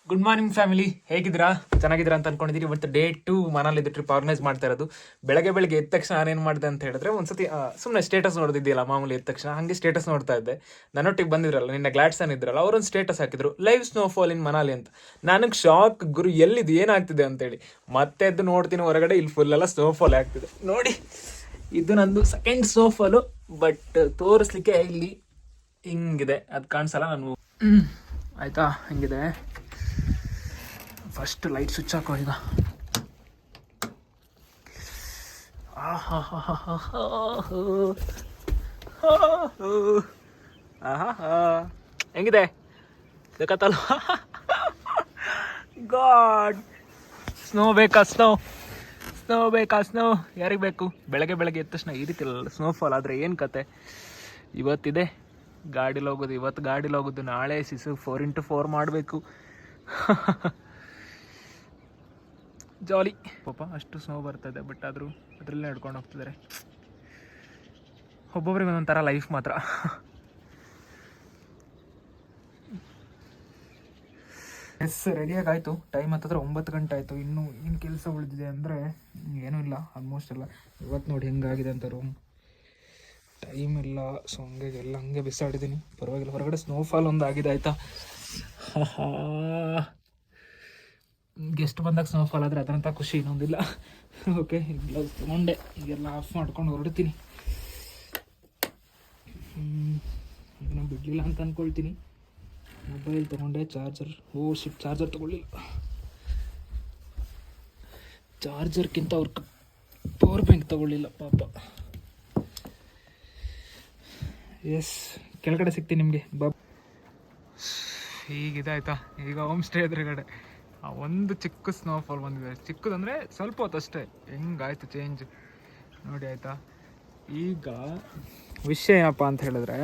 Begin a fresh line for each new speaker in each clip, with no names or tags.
Good morning family, ಹೇಗಿದ್ದೀರಾ? ಚೆನ್ನಾಗಿದ್ದೀರಾ ಅಂತ ಅನ್ಕೊಂಡಿದ್ದೀರಿ. ಇವತ್ತು ಡೇ 2 ಮನಾಲಿದ್ದು ಟ್ರಿಪ್ ಆರ್ಗನೈಸ್ ಮಾಡ್ತಾ ಇರೋದು. ಬೆಳಗ್ಗೆ ಎದ್ದ ತಕ್ಷಣ ನಾನೇನು ಮಾಡಿದೆ ಅಂತ ಹೇಳಿದ್ರೆ, ಒಂದ್ಸತಿ ಸುಮ್ಮನೆ ಸ್ಟೇಟಸ್ ನೋಡ್ತಿದ್ದಿಲ್ಲ, ಮಾಮೂಲಿ ಎದ್ದ ತಕ್ಷಣ ಹಾಗೆ ಸ್ಟೇಟಸ್ ನೋಡ್ತಾ ಇದ್ದೆ. ನನ್ನೊಟ್ಟಿಗೆ ಬಂದಿದ್ರಲ್ಲ ನಿನ್ನೆ ಗ್ಲಾಡ್ಸನ್ ಇದ್ರಲ್ಲ, ಅವರೊಂದು ಸ್ಟೇಟಸ್ ಹಾಕಿದ್ರು, ಲೈವ್ ಸ್ನೋಫಾಲ್ ಇನ್ ಮನಾಲಿ ಅಂತ. ನನಗೆ ಶಾಕ್, ಗುರು ಎಲ್ಲಿದ್ದು ಏನಾಗ್ತಿದೆ ಅಂತೇಳಿ. ಮತ್ತೆ ಎದ್ದು ನೋಡ್ತೀನಿ ಹೊರಗಡೆ, ಇಲ್ಲಿ ಫುಲ್ ಎಲ್ಲ ಸ್ನೋಫಾಲ್ ಆಗ್ತಿದೆ ನೋಡಿ. ಇದು ನಂದು ಸೆಕೆಂಡ್ ಸ್ನೋಫಾಲು, ಬಟ್ ತೋರಿಸ್ಲಿಕ್ಕೆ ಇಲ್ಲಿ ಹಿಂಗಿದೆ, ಅದು ಕಾಣಿಸಲ್ಲ. ನಾನು ಆಯ್ತಾ, ಹಿಂಗಿದೆ. ಫಸ್ಟ್ ಲೈಟ್ ಸ್ವಿಚ್ ಹಾಕೋ ಈಗ. ಹೆಂಗಿದೆ ಬೇಕತ್ತಲ್ಲ? ಗಾಡ್, ಸ್ನೋ ಬೇಕಾ? ಸ್ನೋ ಬೇಕಾ? ಯಾರಿಗೆ ಬೇಕು? ಬೆಳಗ್ಗೆ ಎದ್ದ ತಕ್ಷಣ ಈ ರೀತಿ ಸ್ನೋಫಾಲ್ ಆದರೆ ಏನು ಕತೆ? ಇವತ್ತಿದೆ ಗಾಡೀಲಿ ಹೋಗೋದು, ಇವತ್ತು ಗಾಡೀಲಿ ಹೋಗೋದು, ನಾಳೆ ಸಿಸು 4x4 ಮಾಡಬೇಕು. ಜಾಲಿ ಪಾಪ, ಅಷ್ಟು ಸ್ನೋ ಬರ್ತದೆ, ಬಟ್ ಆದರೂ ಅದರಲ್ಲೇ ನಡ್ಕೊಂಡು ಹೋಗ್ತಿದ್ದಾರೆ. ಒಬ್ಬೊಬ್ರಿಗೆ ಒಂದೊಂಥರ ಲೈಫ್ ಮಾತ್ರ. ಎಸ್, ರೆಡಿಯಾಗಿ ಆಯಿತು. ಟೈಮ್ ಹತ್ತಿದ್ರೆ 9 ಗಂಟೆ ಆಯಿತು. ಇನ್ನೂ ಏನು ಕೆಲಸ ಉಳಿದಿದೆ ಅಂದರೆ ಏನೂ ಇಲ್ಲ, ಆಲ್ಮೋಸ್ಟ್ ಎಲ್ಲ. ಇವತ್ತು ನೋಡಿ ಹೆಂಗಾಗಿದೆ ಅಂತ ರೂಮ್. ಟೈಮ್ ಇಲ್ಲ, ಸೊ ಎಲ್ಲ ಹಂಗೆ ಬಿಸಾಡಿದ್ದೀನಿ. ಪರವಾಗಿಲ್ಲ, ಹೊರಗಡೆ ಸ್ನೋಫಾಲ್ ಒಂದು ಆಗಿದೆ ಆಯಿತಾ. ಗೆಸ್ಟ್ ಬಂದಾಗ ಸ್ನೋಫಾಲ್ ಆದರೆ ಅದರಂಥ ಖುಷಿ ಇನ್ನೊಂದಿಲ್ಲ. ಓಕೆ, ಗ್ಲೌಸ್ ತೊಗೊಂಡೆ, ಈಗೆಲ್ಲ ಆಫ್ ಮಾಡ್ಕೊಂಡು ಹೊರಡ್ತೀನಿ. ಇದನ್ನು ಬಿಡಲಿಲ್ಲ ಅಂತ ಅಂದ್ಕೊಳ್ತೀನಿ. ಮೊಬೈಲ್ ತೊಗೊಂಡೆ, ಚಾರ್ಜರ್. ಚಾರ್ಜರ್ ತೊಗೊಳ್ಳಿಲ್ಲ. ಚಾರ್ಜರ್ಗಿಂತ ಅವ್ರ ಪವರ್ ಬ್ಯಾಂಕ್ ತೊಗೊಳ್ಳಿಲ್ಲ ಪಾಪ. ಎಸ್, ಕೆಳಗಡೆ ಸಿಗ್ತೀನಿ ನಿಮಗೆ. ಹೀಗಿದೆ ಆಯಿತಾ. ಈಗ ಹೋಮ್ ಸ್ಟೇ ಎದುರುಗಡೆ ಒಂದು ಚಿಕ್ಕ ಸ್ನೋಫಾಲ್ ಬಂದಿದೆ. ಚಿಕ್ಕದಂದರೆ ಸ್ವಲ್ಪ ಹೊತ್ತು ಅಷ್ಟೇ. ಹೆಂಗಾಯ್ತು ಚೇಂಜ್ ನೋಡಿ ಆಯಿತಾ. ಈಗ ವಿಷಯ ಏನಪ್ಪ ಅಂತ ಹೇಳಿದ್ರೆ,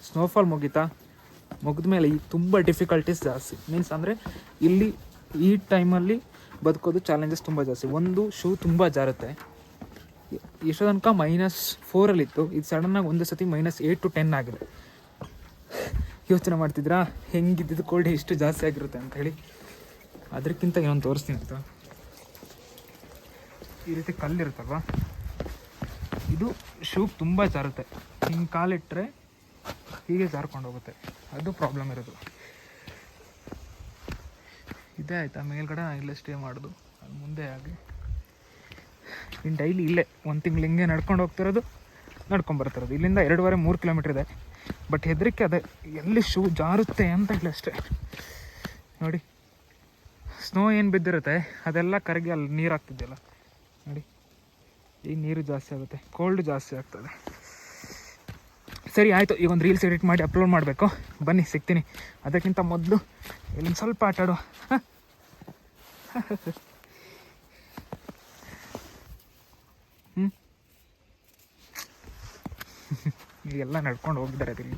ಸ್ನೋಫಾಲ್ ಮುಗಿದ ಮೇಲೆ ಈಗ ತುಂಬ ಡಿಫಿಕಲ್ಟೀಸ್ ಜಾಸ್ತಿ. ಮೀನ್ಸ್ ಅಂದರೆ ಇಲ್ಲಿ ಈ ಟೈಮಲ್ಲಿ ಬದುಕೋದು ಚಾಲೆಂಜಸ್ ತುಂಬ ಜಾಸ್ತಿ. ಒಂದು ಶೂ ತುಂಬ ಜಾರುತ್ತೆ. ಎಷ್ಟೋ ತನಕ -4 ಇದು ಸಡನ್ನಾಗಿ ಒಂದು ಸತಿ -8 to 10 ಆಗಿದೆ. ಯೋಚನೆ ಮಾಡ್ತಿದ್ರಾ ಹೆಂಗಿದ್ದು ಕೋಲ್ಡ್ ಎಷ್ಟು ಜಾಸ್ತಿ ಆಗಿರುತ್ತೆ ಅಂತ ಹೇಳಿ. ಅದಕ್ಕಿಂತ ಇನ್ನೊಂದು ತೋರಿಸ್ತೀನಿ ಅಂತ. ಈ ರೀತಿ ಕಲ್ಲಿರುತ್ತಲ್ವ, ಇದು ಶೂಗೆ ತುಂಬ ಜಾರುತ್ತೆ. ಹಿಂಗೆ ಕಾಲಿಟ್ಟರೆ ಹೀಗೆ ಜಾರ್ಕೊಂಡು ಹೋಗುತ್ತೆ. ಅದು ಪ್ರಾಬ್ಲಮ್ ಇರೋದು. ಇದೇ ಆಯಿತಾ. ಮೇಲ್ಗಡೆ ನಾನು ಇಲ್ಲೇ ಸ್ಟೇ ಮಾಡೋದು, ಅದು ಮುಂದೆ ಆಗಿ ಇನ್ನು ಡೈಲಿ ಇಲ್ಲೇ 1 ತಿಂಗಳು ಹಿಂಗೆ ನಡ್ಕೊಂಡು ಹೋಗ್ತಿರೋದು, ನಡ್ಕೊಂಬರ್ತಿರೋದು. ಇಲ್ಲಿಂದ 2.5-3 ಕಿಲೋಮೀಟ್ರ್ ಇದೆ. ಬಟ್ ಹೆದರಿಕೆ ಅದೇ, ಎಲ್ಲಿ ಶೂ ಜಾರುತ್ತೆ ಅಂತ ಇಲ್ಲ ಅಷ್ಟೇ. ನೋಡಿ, ಸ್ನೋ ಏನು ಬಿದ್ದಿರುತ್ತೆ ಅದೆಲ್ಲ ಕರಗಿ ಅಲ್ಲಿ ನೀರು ಆಗ್ತಿದೆಯಲ್ಲ ನೋಡಿ, ಈಗ ನೀರು ಜಾಸ್ತಿ ಆಗುತ್ತೆ, ಕೋಲ್ಡ್ ಜಾಸ್ತಿ ಆಗ್ತದೆ. ಸರಿ ಆಯಿತು, ಈಗ ಒಂದು ರೀಲ್ಸ್ ಎಡಿಟ್ ಮಾಡಿ ಅಪ್ಲೋಡ್ ಮಾಡಬೇಕು. ಬನ್ನಿ ಸಿಗ್ತೀನಿ. ಅದಕ್ಕಿಂತ ಮೊದಲು ಇಲ್ಲಿಂದ ಸ್ವಲ್ಪ ಆಟಾಡುವ. ಈಗೆಲ್ಲ ನಡ್ಕೊಂಡು ಹೋಗಿದ್ದಾರೆ ಇಲ್ಲಿ.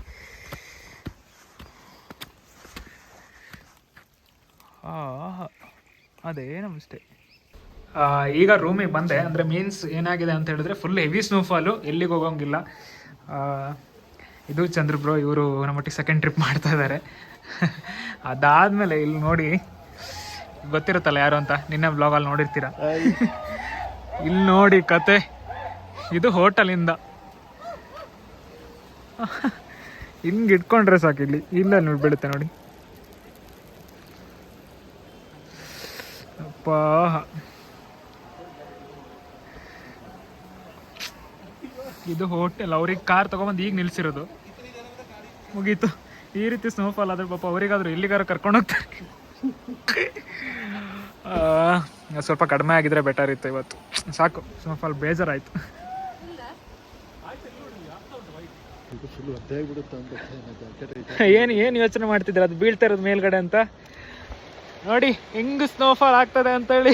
ಅದೇ ನಮಸ್ತೆ. ಈಗ ರೂಮಿಗೆ ಬಂದೆ. ಅಂದರೆ ಮೀನ್ಸ್ ಏನಾಗಿದೆ ಅಂತ ಹೇಳಿದ್ರೆ, ಫುಲ್ ಹೆವಿ ಸ್ನೋಫಾಲು, ಎಲ್ಲಿಗೆ ಹೋಗೋಂಗಿಲ್ಲ. ಇದು ಚಂದ್ರ ಬ್ರೋ, ಇವರು ನಮ್ಮೊಟ್ಟಿಗೆ ಸೆಕೆಂಡ್ ಟ್ರಿಪ್ ಮಾಡ್ತಾ ಇದ್ದಾರೆ. ಅದಾದಮೇಲೆ ಇಲ್ಲಿ ನೋಡಿ, ಗೊತ್ತಿರುತ್ತಲ್ಲ ಯಾರು ಅಂತ, ನಿನ್ನೆ ಬ್ಲಾಗಲ್ಲಿ ನೋಡಿರ್ತೀರ. ಇಲ್ಲಿ ನೋಡಿ ಕತೆ, ಇದು ಹೋಟೆಲಿಂದ ಹಿಂಗೆ ಇಟ್ಕೊಂಡ್ರೆ ಸಾಕು. ಇಲ್ಲಿ ಇಲ್ಲ ನೋಡಿ ಬೀಳುತ್ತೆ ನೋಡಿ. ಅಪ್ಪ, ಇದು ಹೋಟೆಲ್. ಅವ್ರಿಗೆ ಕಾರ್ ತೊಗೊಂಬಂದು ಈಗ ನಿಲ್ಸಿರೋದು, ಮುಗೀತು. ಈ ರೀತಿ ಸ್ನೋಫಾಲ್ ಆದರೆ ಪಾಪ ಅವರಿಗಾದ್ರು ಎಲ್ಲಿಗಾರು ಕರ್ಕೊಂಡು ಹೋಗ್ತಾರೆ. ಸ್ವಲ್ಪ ಕಡಿಮೆ ಆಗಿದ್ರೆ ಬೆಟರ್ ಇತ್ತು. ಇವತ್ತು ಸಾಕು, ಸ್ನೋಫಾಲ್ ಬೇಜಾರಾಯಿತು. ಏನು ಯೋಚನೆ ಮಾಡ್ತಿದ್ರೆ, ಅದು ಬೀಳ್ತಾ ಇರೋದು ಮೇಲ್ಗಡೆ ಅಂತ ನೋಡಿ. ಹೆಂಗ್ ಸ್ನೋಫಾಲ್ ಆಗ್ತದೆ ಅಂತೇಳಿ.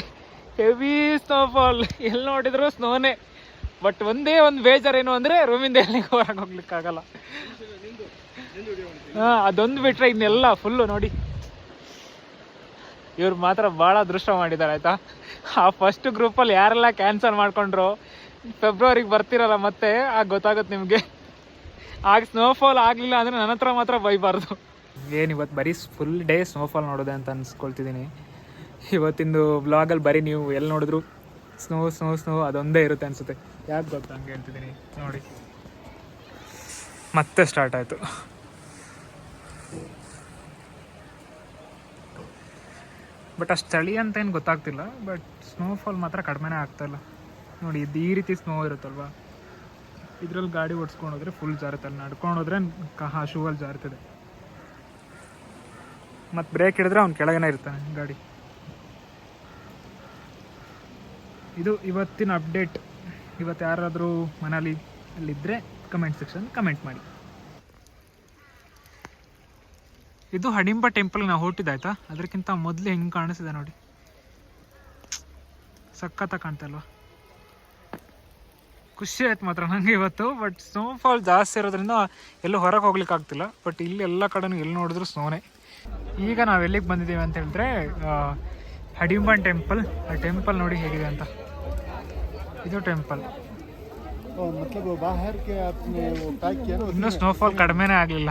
ಹೆವಿ ಸ್ನೋಫಾಲ್, ಎಲ್ಲಿ ನೋಡಿದ್ರು ಸ್ನೋನೇ. ಬಟ್ ಒಂದೇ ಒಂದು ಬೇಜಾರೇನು ಅಂದರೆ, ರೂಮಿಂದ ಎಲ್ಲಿಗೆ ಹೊರಗೆ ಹೋಗ್ಲಿಕ್ಕಾಗಲ್ಲ. ಅದೊಂದು ಬಿಟ್ರೆ ಇನ್ನೆಲ್ಲ ಫುಲ್ಲು ನೋಡಿ. ಇವ್ರು ಮಾತ್ರ ಭಾಳ ಅದೃಷ್ಟ ಮಾಡಿದ್ದಾರೆ ಆಯಿತಾ. ಆ ಫಸ್ಟ್ ಗ್ರೂಪಲ್ಲಿ ಯಾರೆಲ್ಲ ಕ್ಯಾನ್ಸಲ್ ಮಾಡ್ಕೊಂಡ್ರು, ಫೆಬ್ರವರಿಗೆ ಬರ್ತಿರಲ್ಲ ಮತ್ತೆ, ಆಗ ಗೊತ್ತಾಗುತ್ತೆ ನಿಮಗೆ. ಆಗ ಸ್ನೋಫಾಲ್ ಆಗಲಿಲ್ಲ ಅಂದರೆ ನನ್ನ ಹತ್ರ ಮಾತ್ರ ಬೈಬಾರ್ದು. ಏನು ಇವತ್ತು ಬರೀ ಫುಲ್ ಡೇ ಸ್ನೋಫಾಲ್ ನೋಡೋದೆ ಅಂತ ಅನ್ಸ್ಕೊಳ್ತಿದ್ದೀನಿ. ಇವತ್ತಿಂದು ಬ್ಲಾಗಲ್ಲಿ ಬರೀ ನೀವು ಎಲ್ಲಿ ನೋಡಿದ್ರು ಸ್ನೋ ಸ್ನೋ ಸ್ನೋ ಅದೊಂದೇ ಇರುತ್ತೆ ಅನಿಸುತ್ತೆ. ಯಾಕೆ ಗೊತ್ತಾ ಹಂಗೆ ಹೇಳ್ತಿದ್ದೀನಿ ನೋಡಿ, ಮತ್ತೆ ಸ್ಟಾರ್ಟ್ ಆಯಿತು. ಬಟ್ ಅಷ್ಟು ಚಳಿ ಅಂತ ಏನು ಗೊತ್ತಾಗ್ತಿಲ್ಲ, ಬಟ್ ಸ್ನೋಫಾಲ್ ಮಾತ್ರ ಕಡಿಮೆನೇ ಆಗ್ತಾಯಿಲ್ಲ ನೋಡಿ. ಇದು ಈ ರೀತಿ ಸ್ನೋ ಇರುತ್ತಲ್ವ, ಇದರಲ್ಲಿ ಗಾಡಿ ಓಡಿಸ್ಕೊಂಡು ಹೋದ್ರೆ ಫುಲ್ ಜಾರುತ್ತೆ, ಅಲ್ಲಿ ನಡ್ಕೊಂಡು ಹೋದ್ರೆ ಶೂ ಅಲ್ಲಿ ಜಾರ್ತದೆ. ಮತ್ತು ಬ್ರೇಕ್ ಹಿಡಿದ್ರೆ ಅವ್ನು ಕೆಳಗನೆ ಇರ್ತಾನೆ ಗಾಡಿ. ಇದು ಇವತ್ತಿನ ಅಪ್ಡೇಟ್. ಇವತ್ತು ಯಾರಾದರೂ ಮನಾಲಿ ಅಲ್ಲಿದ್ದರೆ ಕಮೆಂಟ್ ಸೆಕ್ಷನ್ ಕಮೆಂಟ್ ಮಾಡಿ. ಇದು ಹಡಿಂಬ ಟೆಂಪಲ್ ನಾವು ಹೊರಟಿದ್ದಾಯ್ತಾ, ಅದಕ್ಕಿಂತ ಮೊದಲು ಹೆಂಗೆ ಕಾಣಿಸಿದೆ ನೋಡಿ, ಸಖತ್ತಾಗಿ ಕಾಣ್ತಾ ಇಲ್ವಾ? ಖುಷಿ ಆಯ್ತು ಮಾತ್ರ ನನಗೆ ಇವತ್ತು. ಬಟ್ ಸ್ನೋಫಾಲ್ ಜಾಸ್ತಿ ಇರೋದ್ರಿಂದ ಎಲ್ಲೂ ಹೊರಗೆ ಹೋಗ್ಲಿಕ್ಕೆ ಆಗ್ತಿಲ್ಲ. ಬಟ್ ಇಲ್ಲಿ ಎಲ್ಲ ಕಡೆನೂ ಎಲ್ಲಿ ನೋಡಿದ್ರು ಸ್ನೋನೇ. ಈಗ ನಾವು ಎಲ್ಲಿಗೆ ಬಂದಿದ್ದೀವಿ ಅಂತ ಹೇಳಿದ್ರೆ ಹಡಿಂಬನ್ ಟೆಂಪಲ್. ಆ ಟೆಂಪಲ್ ನೋಡಿ ಹೇಗಿದೆ ಅಂತ. ಇದು ಟೆಂಪಲ್. ಇನ್ನೂ ಸ್ನೋಫಾಲ್ ಕಡಿಮೆನೇ ಆಗಲಿಲ್ಲ,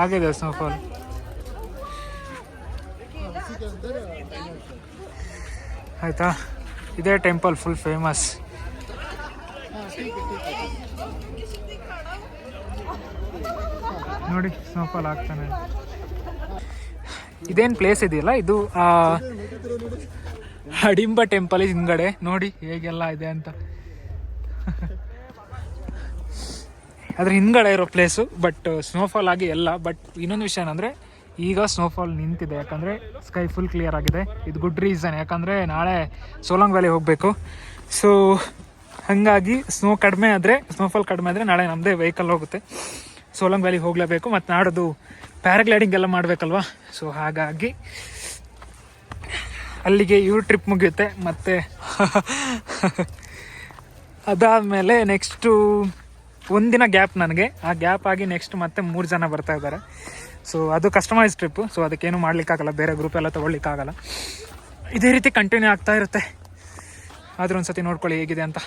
ಆಗಿದೆ ಸ್ನೋಫಾಲ್. ಆಯಿತಾ, ಇದೇ ಟೆಂಪಲ್ ಫುಲ್ ಫೇಮಸ್. ನೋಡಿ ಸ್ನೋಫಾಲ್ ಆಗ್ತಾನೆ. ಇದೇನು ಪ್ಲೇಸ್ ಇದೆಯಲ್ಲ, ಇದು ಹಡಿಂಬ ಟೆಂಪಲ್ ಹಿಂದ್ಗಡೆ ನೋಡಿ ಹೇಗೆಲ್ಲ ಇದೆ ಅಂತ. ಅದ್ರ ಹಿಂದ್ಗಡೆ ಇರೋ ಪ್ಲೇಸು. ಬಟ್ ಸ್ನೋಫಾಲ್ ಆಗಿ ಎಲ್ಲ. ಬಟ್ ಇನ್ನೊಂದು ವಿಷಯ ಏನಂದರೆ, ಈಗ ಸ್ನೋಫಾಲ್ ನಿಂತಿದೆ, ಯಾಕಂದರೆ ಸ್ಕೈ ಫುಲ್ ಕ್ಲಿಯರ್ ಆಗಿದೆ. ಇದು ಗುಡ್ ರೀಸನ್, ಯಾಕಂದರೆ ನಾಳೆ ಸೋಲಾಂಗ್ ವ್ಯಾಲಿ ಹೋಗಬೇಕು. ಸೊ ಹಾಗಾಗಿ ಸ್ನೋಫಾಲ್ ಕಡಿಮೆ ಆದರೆ ನಾಳೆ ನಮ್ಮದೇ ವೆಹಿಕಲ್ ಹೋಗುತ್ತೆ, ಸೋಲಾಂಗ್ ವ್ಯಾಲಿಗೆ ಹೋಗಲೇಬೇಕು. ಮತ್ತು ನಾಡೋದು ಪ್ಯಾರಾಗ್ಲೈಡಿಂಗ್ ಎಲ್ಲ ಮಾಡಬೇಕಲ್ವ. ಸೊ ಹಾಗಾಗಿ ಅಲ್ಲಿಗೆ ಇವ್ರ ಟ್ರಿಪ್ ಮುಗಿಯುತ್ತೆ. ಮತ್ತು ಅದಾದಮೇಲೆ ನೆಕ್ಸ್ಟು ಒಂದಿನ ಗ್ಯಾಪ್ ನನಗೆ. ಆ ಗ್ಯಾಪ್ ಆಗಿ ನೆಕ್ಸ್ಟ್ ಮತ್ತೆ 3 ಜನ ಬರ್ತಾ ಇದ್ದಾರೆ. ಸೊ ಅದು ಕಸ್ಟಮೈಸ್ ಟ್ರಿಪ್ಪು. ಸೊ ಅದಕ್ಕೇನು ಮಾಡಲಿಕ್ಕಾಗಲ್ಲ, ಬೇರೆ ಗ್ರೂಪ್ ಎಲ್ಲ ತೊಗೊಳ್ಲಿಕ್ಕಾಗಲ್ಲ. ಇದೇ ರೀತಿ ಕಂಟಿನ್ಯೂ ಆಗ್ತಾ ಇರುತ್ತೆ. ಆದರೂ ಒಂದು ಸತಿ ನೋಡ್ಕೊಳ್ಳಿ ಹೇಗಿದೆ ಅಂತ.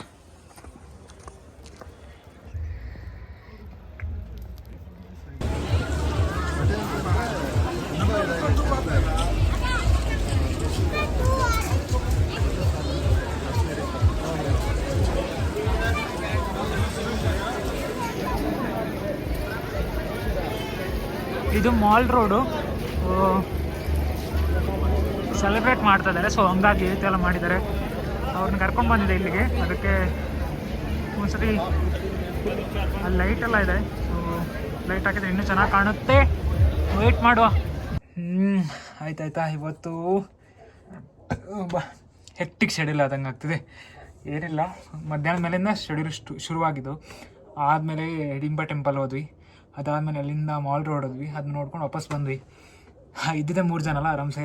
ಇದು ಮಾಲ್ ರೋಡು ಸೆಲೆಬ್ರೇಟ್ ಮಾಡ್ತಾ ಇದ್ದಾರೆ. ಸೊ ಹಂಗಾಗಿ ಈ ರೀತಿ ಎಲ್ಲ ಮಾಡಿದ್ದಾರೆ. ಅವ್ರನ್ನ ಕರ್ಕೊಂಡು ಬಂದಿದೆ ಇಲ್ಲಿಗೆ. ಅದಕ್ಕೆ ಒಂದ್ಸತಿ ಅಲ್ಲಿ ಲೈಟೆಲ್ಲ ಇದೆ. ಸೊ ಲೈಟ್ ಹಾಕಿದ್ರೆ ಇನ್ನೂ ಚೆನ್ನಾಗಿ ಕಾಣುತ್ತೆ. ವೆಯ್ಟ್ ಮಾಡುವ. ಆಯ್ತಾಯ್ತಾ. ಇವತ್ತು ಹೆಕ್ಟಿಕ್ ಶೆಡ್ಯೂಲ್ ಆದಂಗೆ ಆಗ್ತಿದೆ. ಏನಿಲ್ಲ, ಮಧ್ಯಾಹ್ನ ಮೇಲಿಂದ ಶೆಡ್ಯೂಲ್ ಶುರುವಾಗಿದ್ದು. ಆದಮೇಲೆ ಹಿಡಿಂಬ ಟೆಂಪಲ್ ಹೋದ್ವಿ. ಅದಾದಮೇಲೆ ಅಲ್ಲಿಂದ ಮಾಲ್ ರೋಡ್ ಹೋದ್ವಿ. ಅದನ್ನ ನೋಡ್ಕೊಂಡು ವಾಪಸ್ ಬಂದ್ವಿ. ಇದ್ದಿದ್ದೆ 3 ಜನ ಅಲ್ಲ, ಆರಾಮ್ಸೆ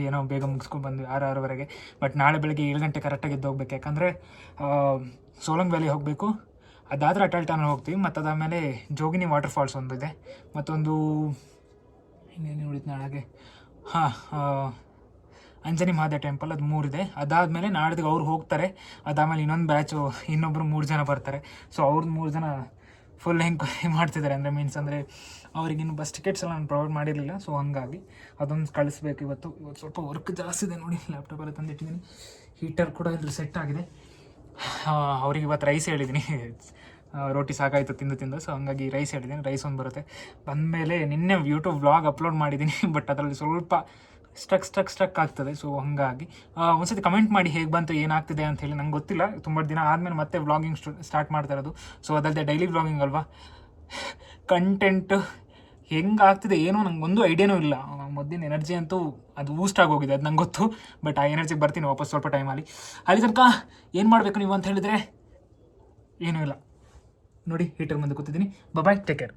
ಏನೋ ಬೇಗ ಮುಗಿಸ್ಕೊಂಡು ಬಂದ್ವಿ 6-6:30. ಬಟ್ ನಾಳೆ ಬೆಳಗ್ಗೆ 7 ಗಂಟೆ ಕರೆಕ್ಟಾಗಿ ಎದ್ದು ಹೋಗ್ಬೇಕು, ಯಾಕಂದರೆ ಸೋಲಂಗ್ ವ್ಯಾಲಿ ಹೋಗಬೇಕು. ಅದಾದರೆ ಅಟಲ್ ಟನಲ್ ಹೋಗ್ತೀವಿ. ಮತ್ತು ಅದಾದಮೇಲೆ ಜೋಗಿನಿ ವಾಟರ್ ಫಾಲ್ಸ್ ಒಂದಿದೆ, ಮತ್ತೊಂದು ಇನ್ನೇನು ನೋಡಿದ್ದು ನಾಳೆಗೆ ಅಂಜನಿ ಮಹಾದೇವ ಟೆಂಪಲ್, ಅದು 3 ಇದೆ. ಅದಾದಮೇಲೆ ನಾಡ್ದಿಗೆ ಅವ್ರು ಹೋಗ್ತಾರೆ. ಅದಾದಮೇಲೆ ಇನ್ನೊಂದು ಬ್ಯಾಚು ಇನ್ನೊಬ್ಬರು 3 ಜನ ಬರ್ತಾರೆ. ಸೊ ಅವ್ರದ್ದು 3 ಜನ ಫುಲ್ ಹೆಂಗೆ ಮಾಡ್ತಿದ್ದಾರೆ ಅಂದರೆ, ಮೀನ್ಸ್ ಅಂದರೆ ಅವ್ರಿಗಿನ್ನು ಬಸ್ ಟಿಕೆಟ್ಸ್ ಎಲ್ಲ ನಾನು ಪ್ರೊವೈಡ್ ಮಾಡಿರಲಿಲ್ಲ. ಸೊ ಹಂಗಾಗಿ ಅದೊಂದು ಕಳಿಸ್ಬೇಕು ಇವತ್ತು. ಸ್ವಲ್ಪ ವರ್ಕ್ ಜಾಸ್ತಿ ಇದೆ ನೋಡಿ. ಲ್ಯಾಪ್ಟಾಪಲ್ಲಿ ತಂದಿಟ್ಟಿದ್ದೀನಿ. ಹೀಟರ್ ಕೂಡ ಇಲ್ಲಿ ಸೆಟ್ ಆಗಿದೆ. ಅವ್ರಿಗೆ ಇವತ್ತು ರೈಸ್ ಹೇಳಿದ್ದೀನಿ. ರೋಟಿ ಸಾಕಾಯಿತು ತಿಂದು. ಸೊ ಹಂಗಾಗಿ ರೈಸ್ ಹೇಳಿದ್ದೀನಿ. ರೈಸ್ ಒಂದು ಬರುತ್ತೆ. ಬಂದಮೇಲೆ ನಿನ್ನೆ ಯೂಟ್ಯೂಬ್ ವ್ಲಾಗ್ ಅಪ್ಲೋಡ್ ಮಾಡಿದ್ದೀನಿ. ಬಟ್ ಅದರಲ್ಲಿ ಸ್ವಲ್ಪ ಸ್ಟ್ರಕ್ ಆಗ್ತದೆ. ಸೊ ಹಾಗಾಗಿ ಒಂದ್ಸತಿ ಕಮೆಂಟ್ ಮಾಡಿ ಹೇಗೆ ಬಂತು, ಏನಾಗ್ತಿದೆ ಅಂತ ಹೇಳಿ. ನಂಗೆ ಗೊತ್ತಿಲ್ಲ, ತುಂಬ ದಿನ ಆದಮೇಲೆ ಮತ್ತೆ ವ್ಲಾಗಿಂಗ್ ಸ್ಟಾರ್ಟ್ ಮಾಡ್ತಾ ಇರೋದು. ಸೊ ಅದಲ್ಲದೆ ಡೈಲಿ ವ್ಲಾಗಿಂಗ್ ಅಲ್ವಾ, ಕಂಟೆಂಟ್ ಹೆಂಗಾಗ್ತಿದೆ ಏನೋ ನಂಗೆ ಒಂದು ಐಡಿಯಾನೂ ಇಲ್ಲ. ಮೊದಲಿನ ಎನರ್ಜಿ ಅಂತೂ ಅದು ಬೂಸ್ಟ್ ಆಗೋಗಿದೆ, ಅದು ನಂಗೆ ಗೊತ್ತು. ಬಟ್ ಆ ಎನರ್ಜಿಗೆ ಬರ್ತೀನಿ ವಾಪಸ್ ಸ್ವಲ್ಪ ಟೈಮಲ್ಲಿ. ಅಲ್ಲಿ ತನಕ ಏನು ಮಾಡಬೇಕು ನೀವು ಅಂತ ಹೇಳಿದರೆ ಏನೂ ಇಲ್ಲ ನೋಡಿ. ಹೀಟರ್ ಮುಂದೆ ಕೂತಿದ್ದೀನಿ. ಬಾಯ್, ಟೇಕ್ ಕೇರ್.